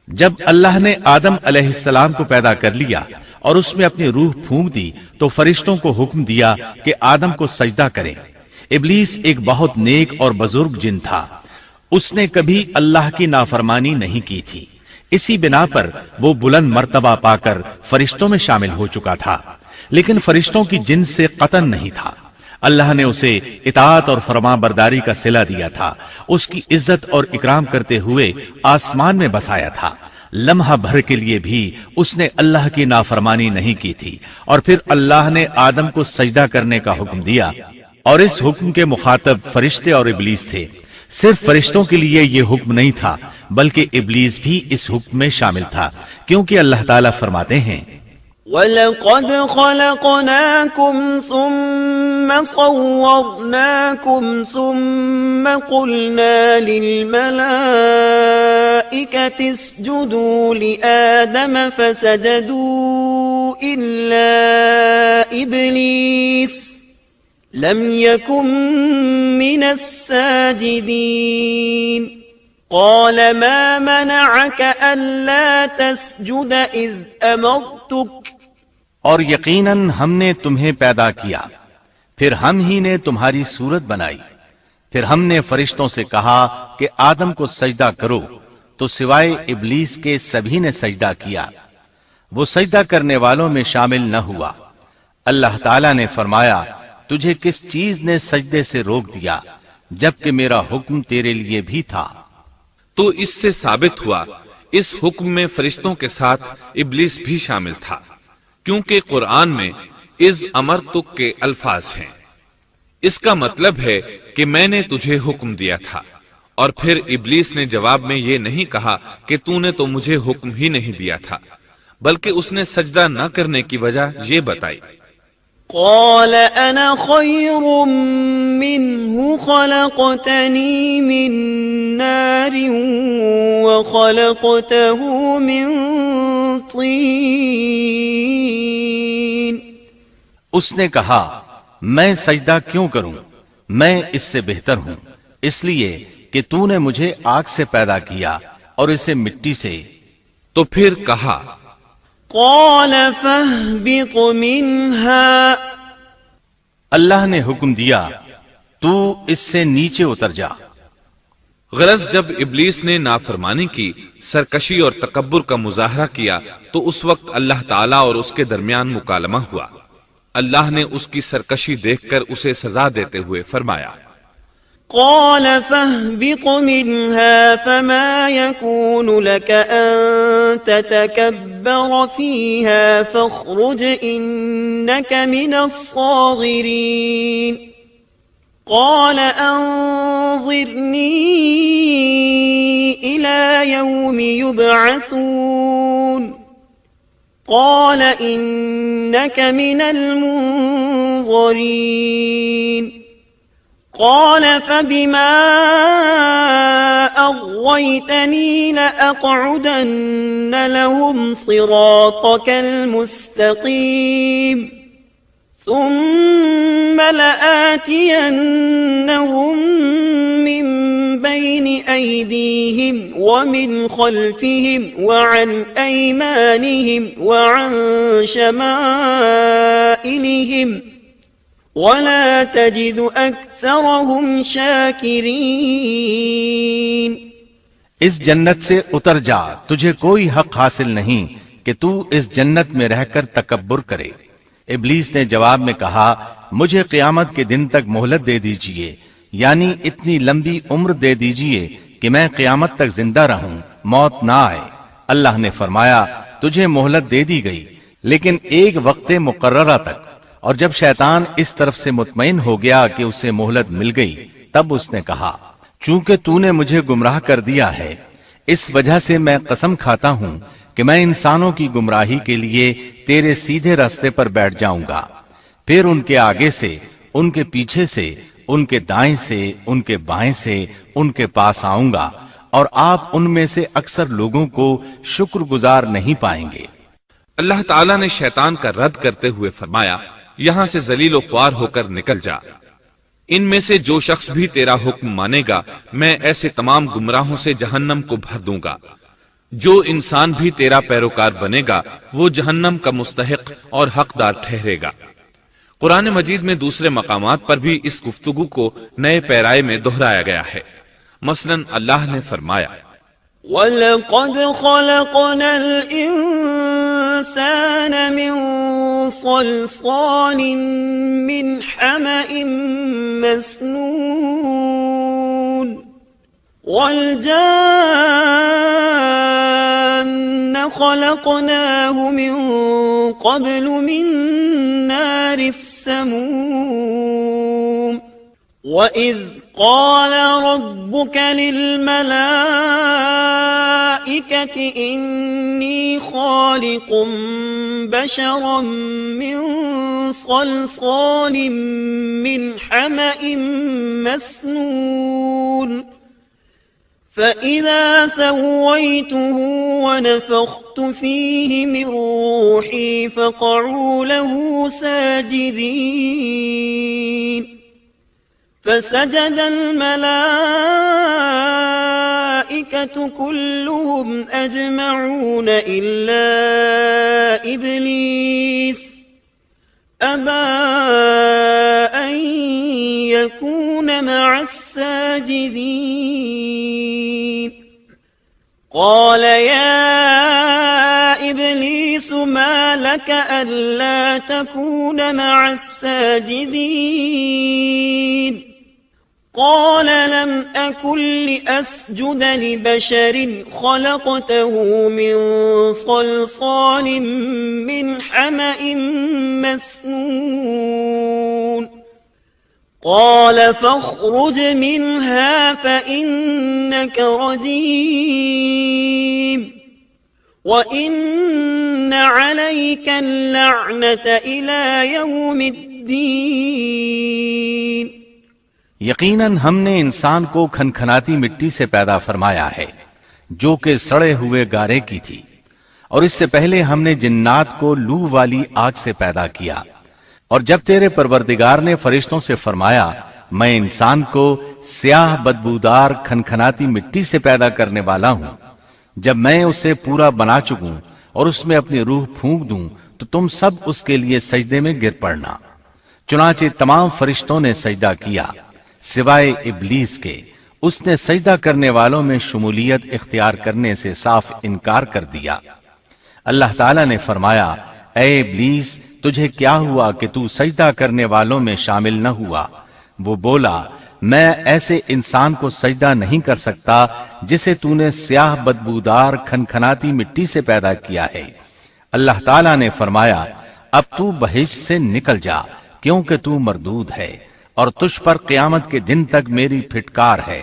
جب اللہ نے آدم علیہ السلام کو پیدا کر لیا اور اس میں اپنی روح پھونک دی تو فرشتوں کو حکم دیا کہ آدم کو سجدہ کریں۔ ابلیس ایک بہت نیک اور بزرگ جن تھا، اس نے کبھی اللہ کی نافرمانی نہیں کی تھی، اسی بنا پر وہ بلند مرتبہ پا کر فرشتوں میں شامل ہو چکا تھا، لیکن فرشتوں کی جنس سے قطعاً نہیں تھا۔ اللہ نے اسے اطاعت اور فرمان برداری کا صلہ دیا تھا، اس کی عزت اور اکرام کرتے ہوئے آسمان میں بسایا تھا۔ لمحہ بھر کے لیے بھی اس نے اللہ کی نافرمانی نہیں کی تھی، اور پھر اللہ نے آدم کو سجدہ کرنے کا حکم دیا، اور اس حکم کے مخاطب فرشتے اور ابلیس تھے۔ صرف فرشتوں کے لیے یہ حکم نہیں تھا بلکہ ابلیس بھی اس حکم میں شامل تھا، کیونکہ اللہ تعالیٰ فرماتے ہیں وَلَقَدْ خَلَقْنَاكُمْ ثُمَّ صَوَّرْنَاكُمْ ثُمَّ قُلْنَا لِلْمَلَائِكَةِ اسْجُدُوا لِآدَمَ فَسَجَدُوا إِلَّا إِبْلِيسَ لَمْ يَكُنْ مِنَ السَّاجِدِينَ قَالَ مَا مَنَعَكَ أَلَّا تَسْجُدَ إِذْ أَمَرْتُكَ اور یقیناً ہم نے تمہیں پیدا کیا، پھر ہم ہی نے تمہاری صورت بنائی، پھر ہم نے فرشتوں سے کہا کہ آدم کو سجدہ کرو، تو سوائے ابلیس کے سبھی نے سجدہ کیا، وہ سجدہ کرنے والوں میں شامل نہ ہوا۔ اللہ تعالیٰ نے فرمایا، تجھے کس چیز نے سجدے سے روک دیا جبکہ میرا حکم تیرے لیے بھی تھا؟ تو اس سے ثابت ہوا اس حکم میں فرشتوں کے ساتھ ابلیس بھی شامل تھا، کیونکہ قرآن میں اذ امرتک کے الفاظ ہیں۔ اس کا مطلب ہے کہ میں نے تجھے حکم دیا تھا، اور پھر ابلیس نے جواب میں یہ نہیں کہا کہ تو نے تو مجھے حکم ہی نہیں دیا تھا، بلکہ اس نے سجدہ نہ کرنے کی وجہ یہ بتائی۔ قال انا خير منه خلقتني من نار وخلقته من طين۔ اس نے کہا، میں سجدہ کیوں کروں، میں اس سے بہتر ہوں، اس لیے کہ تو نے مجھے آگ سے پیدا کیا اور اسے مٹی سے۔ تو پھر کہا، قال فاهبط منها، اللہ نے حکم دیا تو اس سے نیچے اتر جا۔ غرض جب ابلیس نے نافرمانی کی، سرکشی اور تکبر کا مظاہرہ کیا تو اس وقت اللہ تعالیٰ اور اس کے درمیان مکالمہ ہوا۔ اللہ نے اس کی سرکشی دیکھ کر اسے سزا دیتے ہوئے فرمایا، قال فاهبط منها فما يكون لك أن تتكبر فيها فاخرج إنك من الصاغرين قال أنظرني إلى يوم يبعثون قال إنك من المنظرين قال فبما أغويتني لأقعدن لهم صراطك المستقيم ثم لآتينهم من بين أيديهم ومن خلفهم وعن أيمانهم وعن شمائلهم وَلَا تَجِدُ أَكْثَرَهُمْ شَاكِرِينَ۔ اس جنت سے اتر جا، تجھے کوئی حق حاصل نہیں کہ تو اس جنت میں رہ کر تکبر کرے۔ ابلیس نے جواب میں کہا، مجھے قیامت کے دن تک مہلت دے دیجئے، یعنی اتنی لمبی عمر دے دیجئے کہ میں قیامت تک زندہ رہوں، موت نہ آئے۔ اللہ نے فرمایا، تجھے مہلت دے دی گئی، لیکن ایک وقت مقررہ تک۔ اور جب شیطان اس طرف سے مطمئن ہو گیا کہ اسے مہلت مل گئی، تب اس نے کہا، چونکہ تو نے مجھے گمراہ کر دیا ہے، اس وجہ سے میں قسم کھاتا ہوں کہ میں انسانوں کی گمراہی کے لیے تیرے سیدھے راستے پر بیٹھ جاؤں گا، پھر ان کے آگے سے، ان کے پیچھے سے، ان کے دائیں سے، ان کے بائیں سے، ان کے پاس آؤں گا، اور آپ ان میں سے اکثر لوگوں کو شکر گزار نہیں پائیں گے۔ اللہ تعالیٰ نے شیطان کا رد کرتے ہوئے فرمایا، یہاں سے ذلیل و خوار ہو کر نکل جا، ان میں سے جو شخص بھی تیرا حکم مانے گا میں ایسے تمام گمراہوں سے جہنم کو بھر دوں گا۔ جو انسان بھی تیرا پیروکار بنے گا وہ جہنم کا مستحق اور حقدار ٹھہرے گا۔ قرآن مجید میں دوسرے مقامات پر بھی اس گفتگو کو نئے پیرائے میں دہرایا گیا ہے۔ مثلا اللہ نے فرمایا وَلَقَدْ خَلَقْنَا الْإِنسَانَ مِنْ صَلْصَالٍ مِنْ حَمَإٍ مَسْنُونٍ وَالْجَانَّ خَلَقْنَاهُ مِنْ قَبْلُ مِنْ نَارِ السَّمُومِ وَإِذْ قَالَ رَبُّكَ لِلْمَلَائِكَةِ إِنِّي خَالِقٌ بَشَرًا مِّن صَلْصَالٍ مِّنْ حَمَإٍ مَّسْنُونٍ فَإِذَا سَوَّيْتُهُ وَنَفَخْتُ فِيهِ مِنْ رُوحِي فَقَعُوا لَهُ سَاجِدِينَ فسجد الملائكة كلهم أجمعون إلا إبليس أبى أن يكون مع الساجدين قال يا إبليس ما لك ألا تكون مع الساجدين قال لم أكن لأسجد لبشر خلقته من صلصال من حمأ مسنون قال فاخرج منها فإنك رجيم وإن عليك اللعنة إلى يوم الدين یقیناً ہم نے انسان کو کھنکھناتی مٹی سے پیدا فرمایا ہے جو کہ سڑے ہوئے گارے کی تھی، اور اس سے پہلے ہم نے جنات کو لو والی آگ سے پیدا کیا۔ اور جب تیرے پروردگار نے فرشتوں سے فرمایا میں انسان کو سیاہ بدبودار کھنکھناتی مٹی سے پیدا کرنے والا ہوں، جب میں اسے پورا بنا چکوں اور اس میں اپنی روح پھونک دوں تو تم سب اس کے لیے سجدے میں گر پڑنا۔ چنانچہ تمام فرشتوں نے سجدہ کیا سوائے ابلیس کے، اس نے سجدہ کرنے والوں میں شمولیت اختیار کرنے سے صاف انکار کر دیا۔ اللہ تعالیٰ نے فرمایا اے ابلیس تجھے کیا ہوا کہ تو سجدہ کرنے والوں میں شامل نہ ہوا؟ وہ بولا میں ایسے انسان کو سجدہ نہیں کر سکتا جسے تو نے سیاہ بدبودار کھنکھناتی مٹی سے پیدا کیا ہے۔ اللہ تعالیٰ نے فرمایا اب تو بہشت سے نکل جا کیونکہ تو مردود ہے اور تجھ پر قیامت کے دن تک میری پھٹکار ہے۔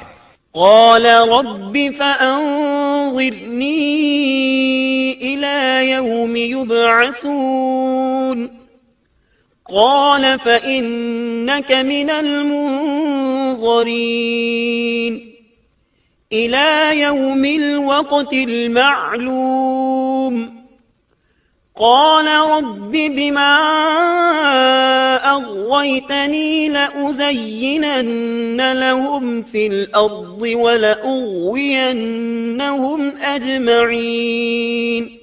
قال رب فأنظرني إلى يوم يبعثون قال فإنك من المنظرين إلى يوم الوقت المعلوم قال رب بما أغويتني لأزينن لهم في الأرض ولأغوينهم أجمعين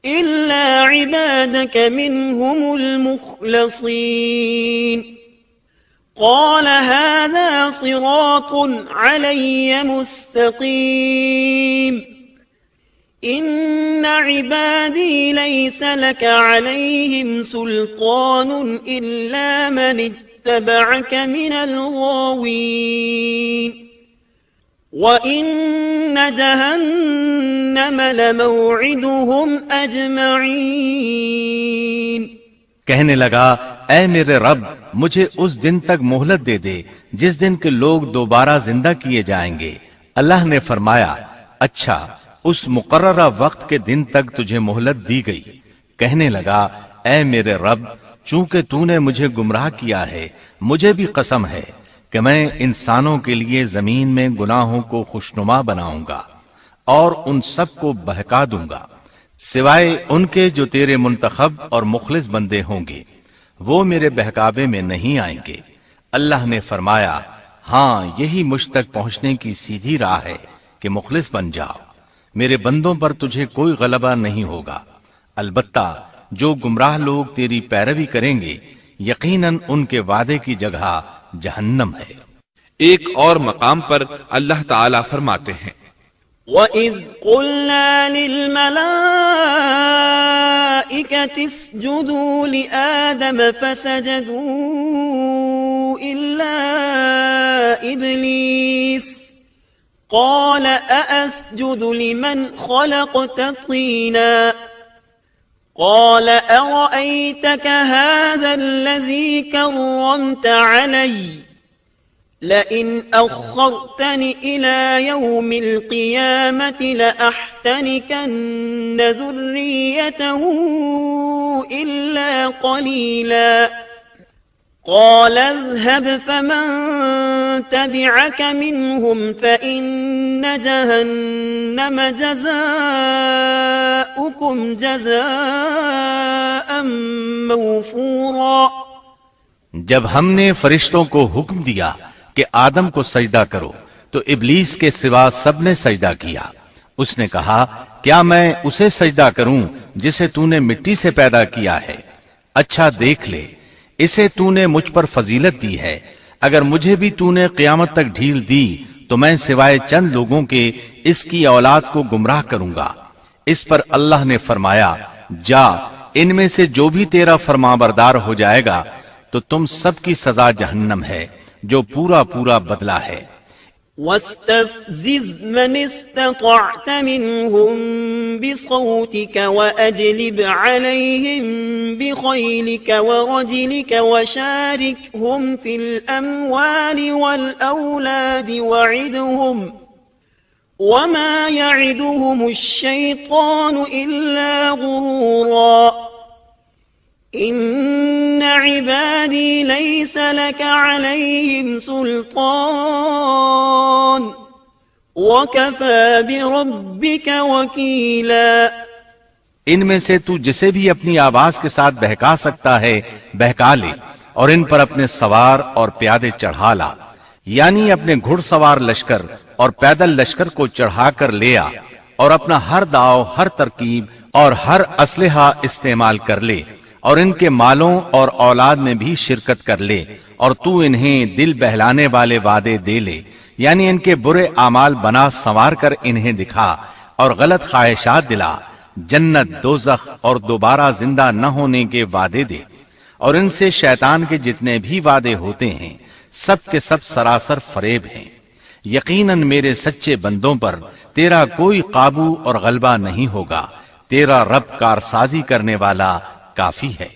إلا عبادك منهم المخلصين قال هذا صراط علي مستقيم إن عبادي ليس لك عليهم سلطان إلا من اتبعك من الغاوين وإن جهنم لموعدهم أجمعين کہنے لگا اے میرے رب مجھے اس دن تک مہلت دے دے جس دن کے لوگ دوبارہ زندہ کیے جائیں گے۔ اللہ نے فرمایا اچھا اس مقررہ وقت کے دن تک تجھے مہلت دی گئی۔ کہنے لگا اے میرے رب چونکہ تو نے مجھے گمراہ کیا ہے مجھے بھی قسم ہے کہ میں انسانوں کے لیے زمین میں گناہوں کو خوشنما بناؤں گا اور ان سب کو بہکا دوں گا سوائے ان کے جو تیرے منتخب اور مخلص بندے ہوں گے، وہ میرے بہکاوے میں نہیں آئیں گے۔ اللہ نے فرمایا ہاں یہی مجھ تک پہنچنے کی سیدھی راہ ہے کہ مخلص بن جاؤ، میرے بندوں پر تجھے کوئی غلبہ نہیں ہوگا، البتہ جو گمراہ لوگ تیری پیروی کریں گے یقیناً ان کے وعدے کی جگہ جہنم ہے۔ ایک اور مقام پر اللہ تعالیٰ فرماتے ہیں وَإِذْ قُلْنَا لِلْمَلَائِكَةِ اسْجُدُوا لِآدَمَ فَسَجَدُوا إِلَّا إِبْلِيسَ قَالَ أَأَسْجُدُ لِمَنْ خَلَقْتَ طِينًا قال أرأيتك هذا الذي كرمت علي لئن أخرتني إلى يوم القيامة لأحتنكن ذريته إلا قليلا قال اذهب فمن تبعك منهم فإن جهنم جزاؤكم جزاء موفورا۔ جب ہم نے فرشتوں کو حکم دیا کہ آدم کو سجدہ کرو تو ابلیس کے سوا سب نے سجدہ کیا۔ اس نے کہا کیا میں اسے سجدہ کروں جسے تو نے مٹی سے پیدا کیا ہے؟ اچھا دیکھ لے، اسے تو نے مجھ پر فضیلت دی ہے، اگر مجھے بھی تو نے قیامت تک ڈھیل دی تو میں سوائے چند لوگوں کے اس کی اولاد کو گمراہ کروں گا۔ اس پر اللہ نے فرمایا جا، ان میں سے جو بھی تیرا فرمانبردار ہو جائے گا تو تم سب کی سزا جہنم ہے جو پورا پورا بدلہ ہے۔ واستفزز من استطعت منهم بصوتك وأجلب عليهم بخيلك ورجلك وشاركهم في الأموال والأولاد وعدهم وما يعدهم الشيطان إلا غرورا إن عبادي ليس لك عليهم سلطان وكفى بربك وكيلا۔ ان میں سے تو جسے بھی اپنی آواز کے ساتھ بہکا سکتا ہے بہکا لے، اور ان پر اپنے سوار اور پیادے چڑھا لا، یعنی اپنے گھڑ سوار لشکر اور پیدل لشکر کو چڑھا کر لے آ، اور اپنا ہر داؤ، ہر ترکیب اور ہر اسلحہ استعمال کر لے، اور ان کے مالوں اور اولاد میں بھی شرکت کر لے، اور تو انہیں دل بہلانے والے وعدے دے لے، یعنی ان کے برے اعمال بنا سنوار کر انہیں دکھا اور غلط خواہشات دلا، جنت، دوزخ اور دوبارہ زندہ نہ ہونے کے وعدے دے، اور ان سے شیطان کے جتنے بھی وعدے ہوتے ہیں سب کے سب سراسر فریب ہیں۔ یقیناً میرے سچے بندوں پر تیرا کوئی قابو اور غلبہ نہیں ہوگا، تیرا رب کارسازی کرنے والا کافی ہے۔